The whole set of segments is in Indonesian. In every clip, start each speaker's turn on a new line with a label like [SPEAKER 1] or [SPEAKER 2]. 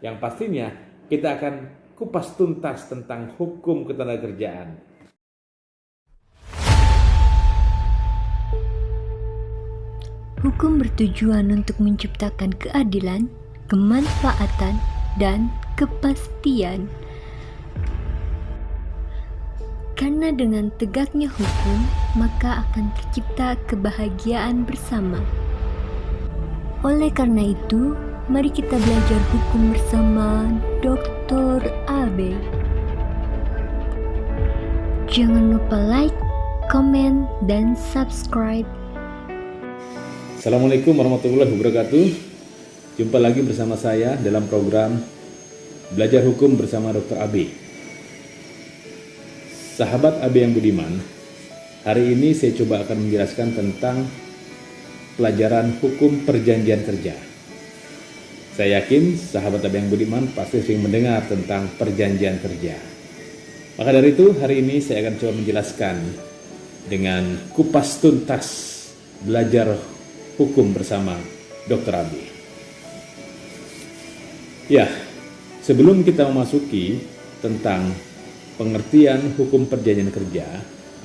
[SPEAKER 1] yang pastinya kita akan kupas tuntas tentang hukum ketenagakerjaan.
[SPEAKER 2] Hukum bertujuan untuk menciptakan keadilan, kemanfaatan, dan kepastian. Karena dengan tegaknya hukum, maka akan tercipta kebahagiaan bersama. Oleh karena itu, mari kita belajar hukum bersama Dr. Abe. Jangan lupa like, komen, dan subscribe.
[SPEAKER 1] Assalamualaikum warahmatullahi wabarakatuh. Jumpa lagi bersama saya dalam program Belajar Hukum bersama Dr. Abe. Sahabat Abe yang budiman, hari ini saya coba akan menjelaskan tentang pelajaran hukum perjanjian kerja. Saya yakin sahabat Abe yang budiman pasti sering mendengar tentang perjanjian kerja. Maka dari itu hari ini saya akan coba menjelaskan dengan kupas tuntas belajar hukum bersama Dr. Abi. Ya, sebelum kita memasuki tentang pengertian hukum perjanjian kerja,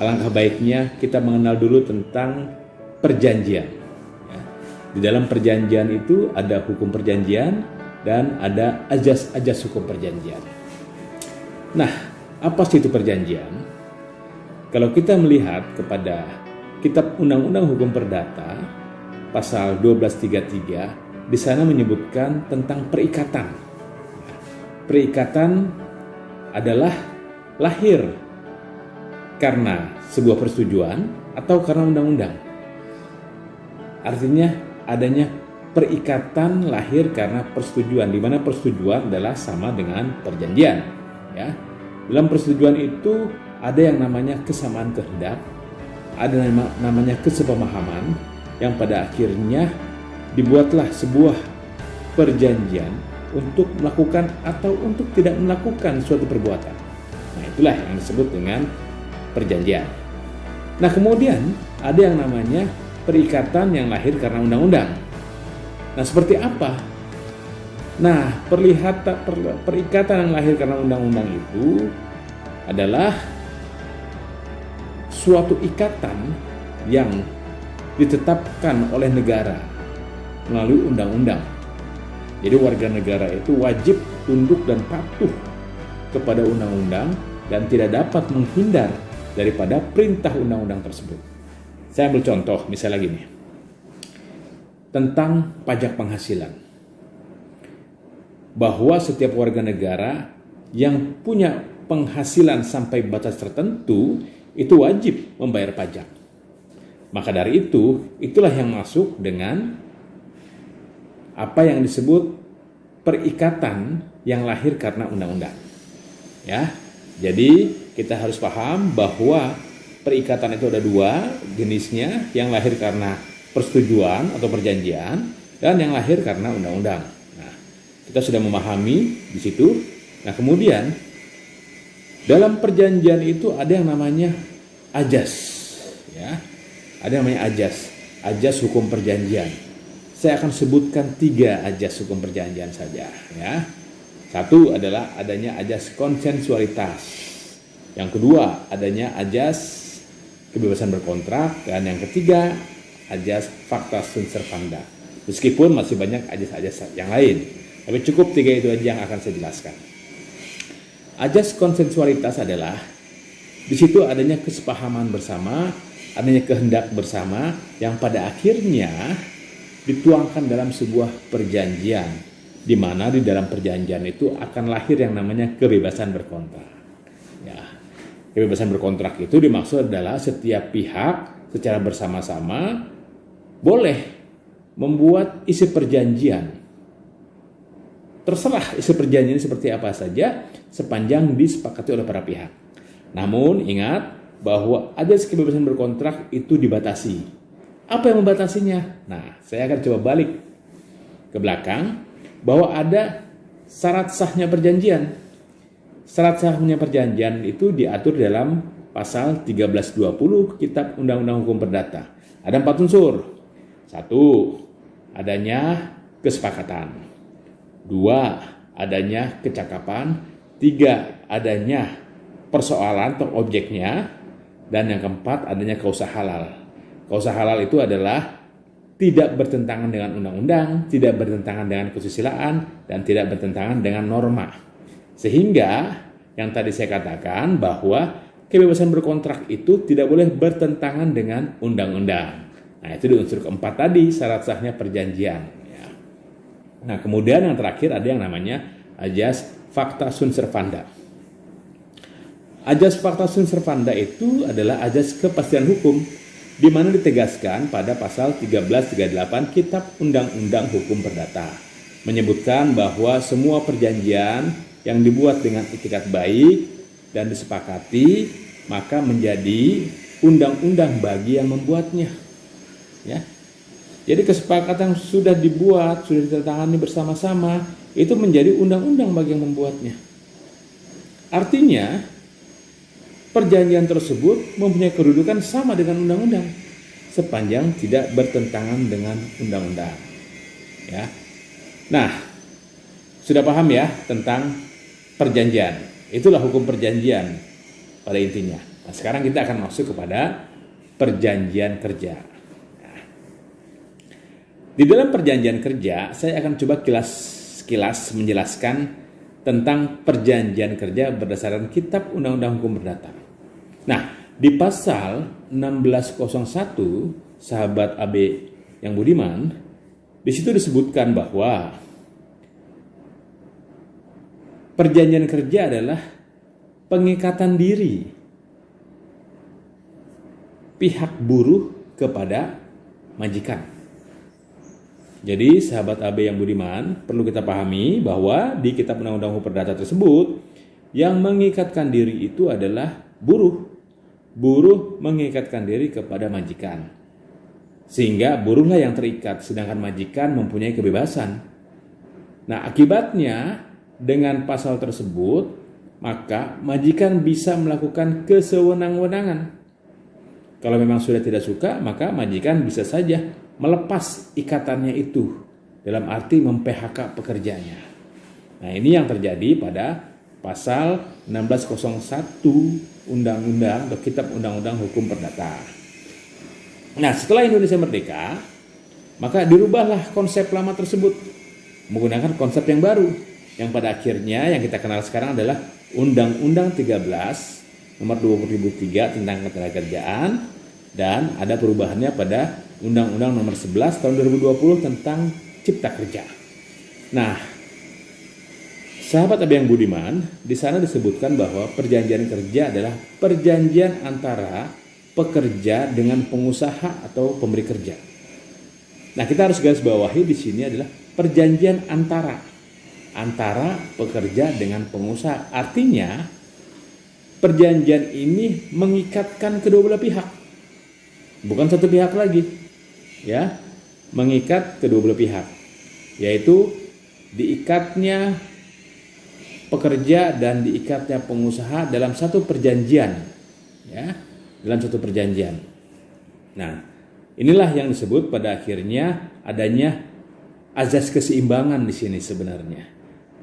[SPEAKER 1] alangkah baiknya kita mengenal dulu tentang perjanjian. Ya, di dalam perjanjian itu ada hukum perjanjian dan ada ajas-ajas hukum perjanjian. Nah, apa sih itu perjanjian? Kalau kita melihat kepada Kitab Undang-Undang Hukum Perdata, Pasal 1233, di sana menyebutkan tentang perikatan. Perikatan adalah lahir karena sebuah persetujuan atau karena undang-undang. Artinya adanya perikatan lahir karena persetujuan, di mana persetujuan adalah sama dengan perjanjian. Ya, dalam persetujuan itu ada yang namanya kesamaan kehendak, ada namanya kesepemahaman, yang pada akhirnya dibuatlah sebuah perjanjian untuk melakukan atau untuk tidak melakukan suatu perbuatan. Nah, itulah yang disebut dengan perjanjian. Nah, kemudian ada yang namanya perikatan yang lahir karena undang-undang. Nah, seperti apa? Nah, perikatan yang lahir karena undang-undang itu adalah suatu ikatan yang ditetapkan oleh negara melalui undang-undang. Jadi warga negara itu wajib tunduk dan patuh kepada undang-undang dan tidak dapat menghindar daripada perintah undang-undang tersebut. Saya ambil contoh misalnya gini, tentang pajak penghasilan. Bahwa setiap warga negara yang punya penghasilan sampai batas tertentu itu wajib membayar pajak. Maka dari itu, itulah yang masuk dengan apa yang disebut perikatan yang lahir karena undang-undang. Ya, jadi kita harus paham bahwa perikatan itu ada dua jenisnya, yang lahir karena persetujuan atau perjanjian dan yang lahir karena undang-undang. Nah, kita sudah memahami di situ. Nah, kemudian dalam perjanjian itu ada yang namanya ajas, ya. Ada yang namanya ajas hukum perjanjian. Saya akan sebutkan 3 ajas hukum perjanjian saja. Ya. Satu adalah adanya ajas konsensualitas. Yang kedua adanya ajas kebebasan berkontrak. Dan yang ketiga ajas fakta sunt servanda. Meskipun masih banyak ajas-ajas yang lain. Tapi cukup 3 itu aja yang akan saya jelaskan. Ajas konsensualitas adalah di situ adanya kesepahaman bersama, adanya kehendak bersama yang pada akhirnya dituangkan dalam sebuah perjanjian, di mana di dalam perjanjian itu akan lahir yang namanya kebebasan berkontrak. Ya, kebebasan berkontrak itu dimaksud adalah setiap pihak secara bersama-sama boleh membuat isi perjanjian. Terserah isi perjanjian seperti apa saja sepanjang disepakati oleh para pihak. Namun ingat bahwa ajas kebebasan berkontrak itu dibatasi. Apa yang membatasinya? Nah, saya akan coba balik ke belakang bahwa ada syarat sahnya perjanjian. Syarat sahnya perjanjian itu diatur dalam pasal 1320 Kitab Undang-Undang Hukum Perdata. Ada 4 unsur. 1, adanya kesepakatan. 2, adanya kecakapan, 3 adanya persoalan atau objeknya, dan yang keempat adanya kausa halal. Kausa halal itu adalah tidak bertentangan dengan undang-undang, tidak bertentangan dengan kesusilaan, dan tidak bertentangan dengan norma. Sehingga yang tadi saya katakan bahwa kebebasan berkontrak itu tidak boleh bertentangan dengan undang-undang. Nah, itu di unsur keempat tadi, syarat sahnya perjanjian. Ya. Nah, kemudian yang terakhir ada yang namanya ajas facta sunt servanda. Ajas facta sunt servanda itu adalah ajas kepastian hukum, di mana ditegaskan pada pasal 1338 Kitab Undang-Undang Hukum Perdata, menyebutkan bahwa semua perjanjian yang dibuat dengan itikat baik dan disepakati maka menjadi undang-undang bagi yang membuatnya. Ya. Jadi kesepakatan sudah dibuat, sudah ditandatangani bersama-sama, itu menjadi undang-undang bagi yang membuatnya. Artinya, perjanjian tersebut mempunyai kedudukan sama dengan undang-undang sepanjang tidak bertentangan dengan undang-undang. Ya. Nah, sudah paham ya tentang perjanjian. Itulah hukum perjanjian pada intinya. Nah, sekarang kita akan masuk kepada perjanjian kerja. Nah, di dalam perjanjian kerja, saya akan coba kilas menjelaskan tentang perjanjian kerja berdasarkan Kitab Undang-Undang Hukum Perdata. Nah, di pasal 1601 sahabat AB yang budiman, di situ disebutkan bahwa perjanjian kerja adalah pengikatan diri pihak buruh kepada majikan. Jadi sahabat AB yang budiman, perlu kita pahami bahwa di Kitab Undang-Undang Hukum Perdata tersebut yang mengikatkan diri itu adalah buruh. Buruh mengikatkan diri kepada majikan. Sehingga buruhlah yang terikat, sedangkan majikan mempunyai kebebasan. Nah, akibatnya dengan pasal tersebut, maka majikan bisa melakukan kesewenang-wenangan. Kalau memang sudah tidak suka, maka majikan bisa saja melepas ikatannya itu, dalam arti mem-PHK pekerjanya. Nah, ini yang terjadi pada pasal 1601 Undang-Undang atau Kitab Undang-Undang Hukum Perdata. Nah, setelah Indonesia merdeka, maka dirubahlah konsep lama tersebut menggunakan konsep yang baru, yang pada akhirnya yang kita kenal sekarang adalah Undang-Undang 13 nomor 2003 tentang ketenagakerjaan, dan ada perubahannya pada Undang-Undang nomor 11 tahun 2020 tentang Cipta Kerja. Nah, sahabat AB yang budiman, di sana disebutkan bahwa perjanjian kerja adalah perjanjian antara pekerja dengan pengusaha atau pemberi kerja. Nah, kita harus garis bawahi di sini adalah perjanjian antara pekerja dengan pengusaha. Artinya, perjanjian ini mengikatkan kedua belah pihak, bukan satu pihak lagi, ya, mengikat kedua belah pihak, yaitu diikatnya pekerja dan diikatnya pengusaha dalam satu perjanjian, ya, dalam satu perjanjian. Nah, inilah yang disebut pada akhirnya adanya azas keseimbangan di sini sebenarnya.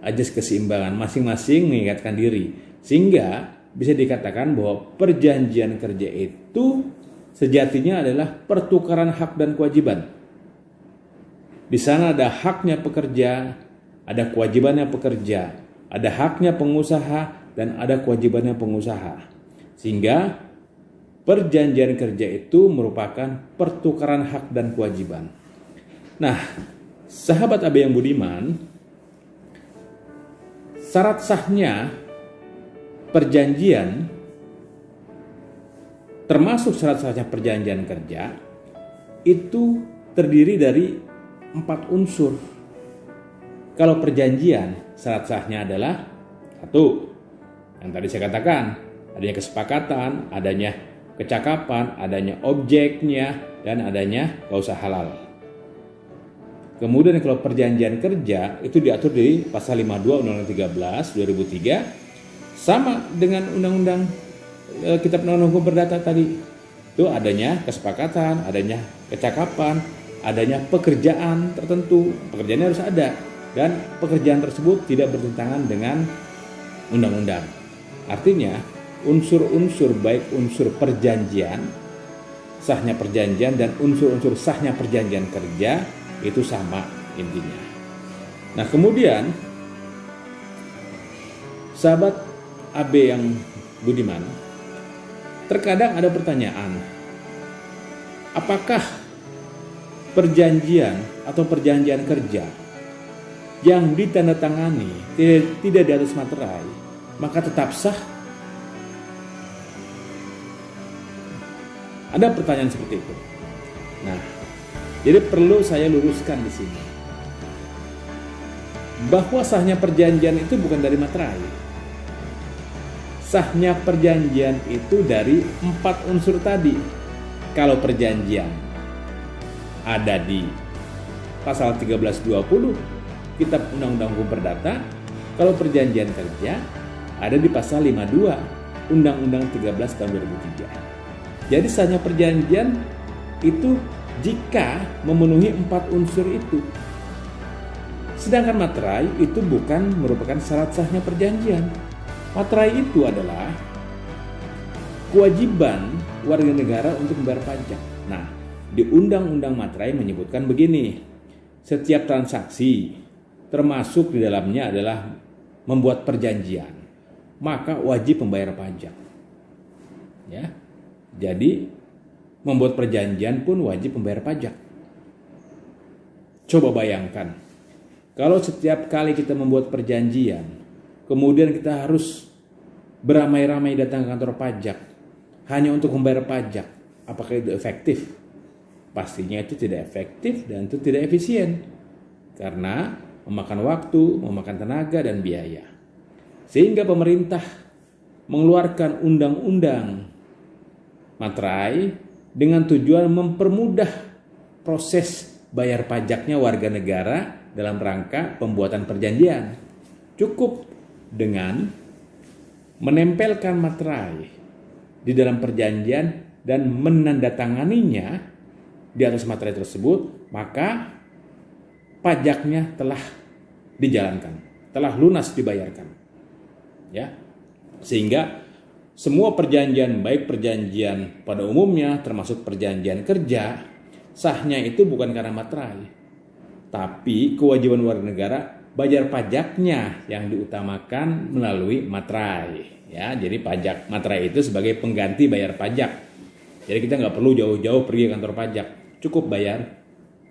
[SPEAKER 1] Azas keseimbangan, masing-masing mengikatkan diri, sehingga bisa dikatakan bahwa perjanjian kerja itu sejatinya adalah pertukaran hak dan kewajiban. Di sana ada haknya pekerja, ada kewajibannya pekerja, ada haknya pengusaha, dan ada kewajibannya pengusaha. Sehingga perjanjian kerja itu merupakan pertukaran hak dan kewajiban. Nah, sahabat AB yang budiman, syarat sahnya perjanjian, termasuk syarat sahnya perjanjian kerja, itu terdiri dari 4 unsur. Kalau perjanjian, syarat sahnya adalah 1, yang tadi saya katakan, adanya kesepakatan, adanya kecakapan, adanya objeknya, dan adanya kausa halal. Kemudian kalau perjanjian kerja itu diatur di pasal 52 Undang-Undang 13 2003, sama dengan Undang-Undang Kitab Undang-Undang Hukum Perdata tadi. Itu adanya kesepakatan, adanya kecakapan, adanya pekerjaan tertentu. Pekerjaannya harus ada. dan pekerjaan tersebut tidak bertentangan dengan undang-undang. Artinya, unsur-unsur baik unsur perjanjian, sahnya perjanjian dan unsur-unsur sahnya perjanjian kerja itu sama intinya. Nah, kemudian sahabat AB yang budiman, terkadang ada pertanyaan, apakah perjanjian atau perjanjian kerja yang ditandatangani tidak di atas materai maka tetap sah? Ada pertanyaan seperti itu. Nah, jadi perlu saya luruskan di sini bahwa sahnya perjanjian itu bukan dari materai. Sahnya perjanjian itu dari 4 unsur tadi. Kalau perjanjian ada di pasal 1320 Kitab Undang-Undang Hukum Perdata, kalau perjanjian kerja ada di pasal 52 Undang-Undang 13 tahun 2003. Jadi sahnya perjanjian itu jika memenuhi 4 unsur itu. Sedangkan materai itu bukan merupakan syarat sahnya perjanjian. Materai itu adalah kewajiban warga negara untuk membayar pajak. Nah, di Undang-Undang Materai menyebutkan begini, setiap transaksi termasuk di dalamnya adalah membuat perjanjian, maka wajib membayar pajak. Ya. Jadi membuat perjanjian pun wajib membayar pajak. Coba bayangkan, kalau setiap kali kita membuat perjanjian, kemudian kita harus beramai-ramai datang ke kantor pajak hanya untuk membayar pajak, apakah itu efektif? Pastinya itu tidak efektif dan itu tidak efisien, karena memakan waktu, memakan tenaga dan biaya. Sehingga pemerintah mengeluarkan undang-undang materai dengan tujuan mempermudah proses bayar pajaknya warga negara dalam rangka pembuatan perjanjian. Cukup dengan menempelkan materai di dalam perjanjian dan menandatanganinya di atas materai tersebut, maka pajaknya telah dijalankan, telah lunas dibayarkan. Ya. Sehingga semua perjanjian, baik perjanjian pada umumnya termasuk perjanjian kerja, sahnya itu bukan karena materai, tapi kewajiban warga negara bayar pajaknya yang diutamakan melalui materai. Ya, jadi pajak materai itu sebagai pengganti bayar pajak. Jadi kita nggak perlu jauh-jauh pergi ke kantor pajak, cukup bayar,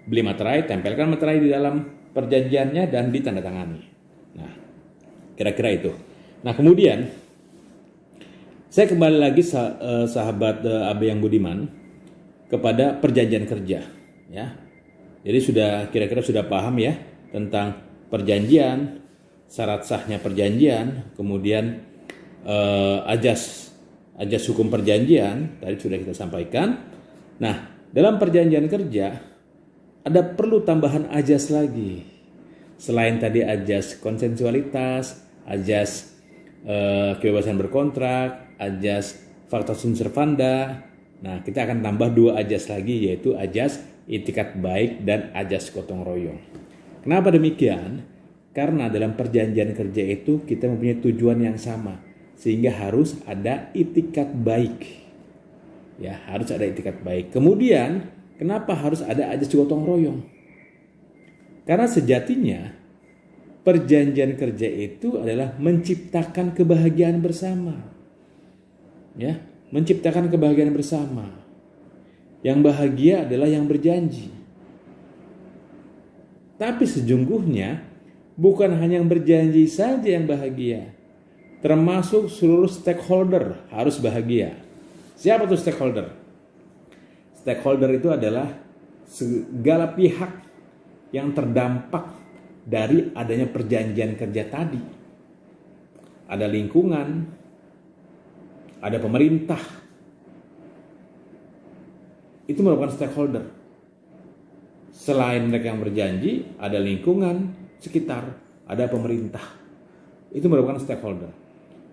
[SPEAKER 1] beli materai, tempelkan materai di dalam perjanjiannya dan ditandatangani. Nah, kira-kira itu. Nah, kemudian saya kembali lagi sahabat AB yang budiman kepada perjanjian kerja, ya. Jadi kira-kira sudah paham ya tentang perjanjian, syarat sahnya perjanjian, kemudian ajas hukum perjanjian tadi sudah kita sampaikan. Nah, dalam perjanjian kerja ada perlu tambahan ajas lagi. Selain tadi ajas konsensualitas, ajas kebebasan berkontrak, ajas facta sunt servanda. Nah, kita akan tambah 2 ajas lagi, yaitu ajas itikat baik dan ajas gotong royong. Kenapa demikian? Karena dalam perjanjian kerja itu kita mempunyai tujuan yang sama, sehingga harus ada itikat baik. Ya, harus ada itikat baik. Kemudian, kenapa harus ada ajas gotong royong? Karena sejatinya perjanjian kerja itu adalah menciptakan kebahagiaan bersama. Ya, menciptakan kebahagiaan bersama. Yang bahagia adalah yang berjanji. Tapi sejujurnya bukan hanya yang berjanji saja yang bahagia, termasuk seluruh stakeholder harus bahagia. Siapa tuh stakeholder? Stakeholder itu adalah segala pihak yang terdampak dari adanya perjanjian kerja tadi. Ada lingkungan, ada pemerintah, itu merupakan stakeholder. Selain mereka yang berjanji, ada lingkungan sekitar, ada pemerintah. Itu merupakan stakeholder.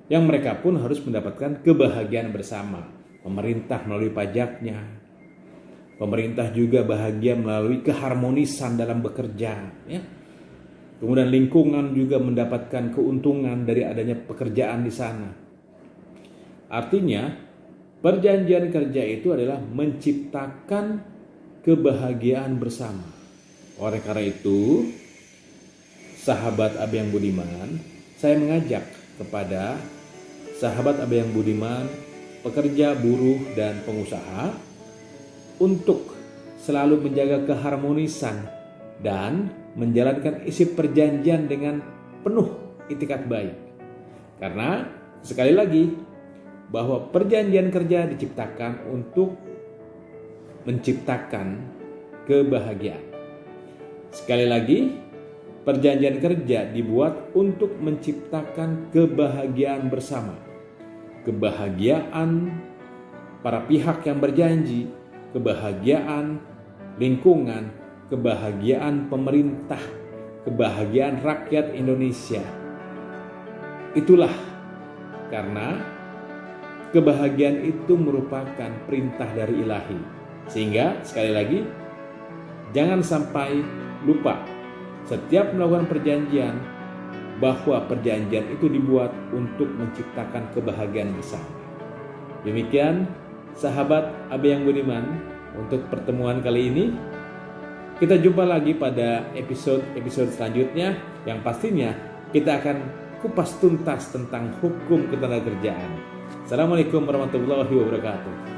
[SPEAKER 1] Yang mereka pun harus mendapatkan kebahagiaan bersama. Pemerintah melalui pajaknya. Pemerintah juga bahagia melalui keharmonisan dalam bekerja. Ya. Kemudian lingkungan juga mendapatkan keuntungan dari adanya pekerjaan di sana. Artinya, perjanjian kerja itu adalah menciptakan kebahagiaan bersama. Oleh karena itu, sahabat Abang Budiman, saya mengajak kepada sahabat Abang Budiman, pekerja, buruh, dan pengusaha untuk selalu menjaga keharmonisan dan menjalankan isi perjanjian dengan penuh itikat baik. Karena sekali lagi bahwa perjanjian kerja diciptakan untuk menciptakan kebahagiaan. Sekali lagi, perjanjian kerja dibuat untuk menciptakan kebahagiaan bersama. Kebahagiaan para pihak yang berjanji, kebahagiaan lingkungan, kebahagiaan pemerintah, kebahagiaan rakyat Indonesia. Itulah karena kebahagiaan itu merupakan perintah dari Ilahi. Sehingga sekali lagi, jangan sampai lupa setiap melakukan perjanjian bahwa perjanjian itu dibuat untuk menciptakan kebahagiaan bersama. Demikian sahabat Abang Budiman untuk pertemuan kali ini. Kita jumpa lagi pada episode selanjutnya yang pastinya kita akan kupas tuntas tentang hukum ketenagakerjaan. Assalamualaikum warahmatullahi wabarakatuh.